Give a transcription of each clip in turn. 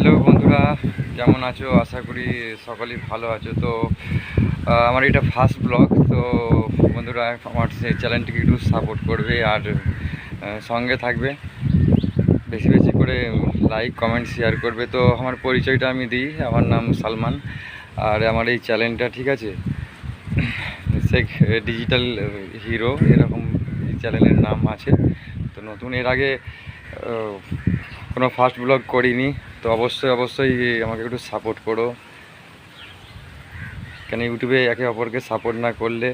Hello বন্ধুরা, কেমন আছো? আশা করি সকলেই ভালো আছো। তো আমার এটা ফার্স্ট ব্লগ। তো বন্ধুরা, আমার সেই চ্যানেলটিকে একটু সাপোর্ট করবে আর সঙ্গে থাকবে, বেশি বেশি করে লাইক কমেন্ট শেয়ার করবে। তো আমার পরিচয়টা আমি দিই, আমার নাম সালমান। আর আমার এই চ্যানেলটা, ঠিক আছে, শেখ ডিজিটাল হিরো, এরকম চ্যানেলের নাম আছে। তো নতুন, এর আগে কোনো ফার্স্ট ব্লগ করিনি। তো অবশ্যই অবশ্যই আমাকে একটু সাপোর্ট করো, কেন ইউটিউবে একে অপরকে সাপোর্ট না করলে,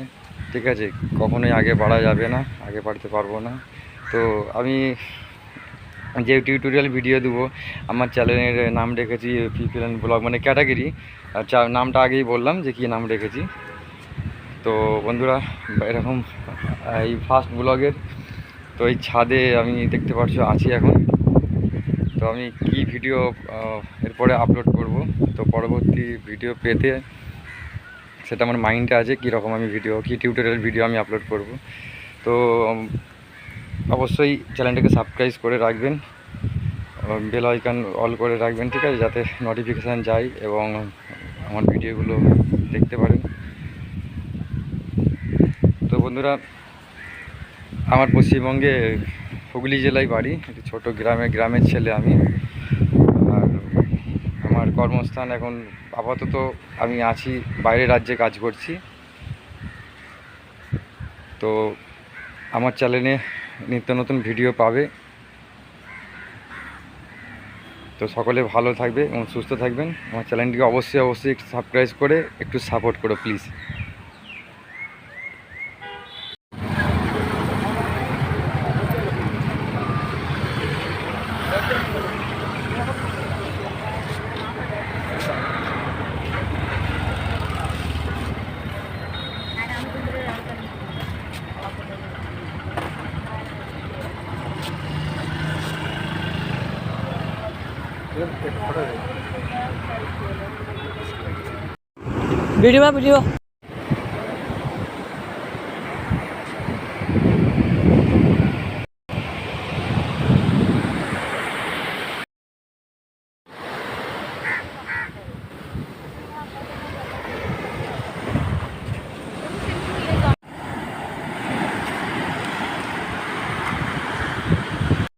ঠিক আছে, কখনোই আগে বাড়া যাবে না, আগে বাড়তে পারবো না। তো আমি যে টিউটোরিয়াল ভিডিও দেবো, আমার চ্যানেলের নাম রেখেছি পিপল অ্যান্ড ব্লগ, মানে ক্যাটাগরি। নামটা আগেই বললাম যে কী নাম রেখেছি। তো বন্ধুরা, এরকম এই ফার্স্ট ব্লগের, তো এই ছাদে আমি দেখতে পাচ্ছ আছি এখন। তো আমি কি ভিডিও এরপরে আপলোড করব, তো পরবর্তী ভিডিও পেতে সেটা আমার মাইন্ডে আছে, কীরকম আমি ভিডিও, কী টিউটোরিয়াল ভিডিও আমি আপলোড করব। তো অবশ্যই চ্যানেলটাকে সাবস্ক্রাইব করে রাখবেন, বেল আইকন অল করে রাখবেন, ঠিক আছে, যাতে নোটিফিকেশান যায় এবং আমার ভিডিওগুলো দেখতে পারেন। তো বন্ধুরা, আমার পশ্চিমবঙ্গে হুগলি জেলায় বাড়ি, একটি ছোটো গ্রামের ছেলে আমি। আর আমার কর্মস্থান এখন আপাতত আমি আছি বাইরের রাজ্যে, কাজ করছি। তো আমার চ্যানেলে নিত্য নতুন ভিডিও পাবে। তো সকলে ভালো থাকবে এবং সুস্থ থাকবেন। আমার চ্যানেলটিকে অবশ্যই অবশ্যই সাবস্ক্রাইব করে একটু সাপোর্ট করো প্লিজ। वीडियो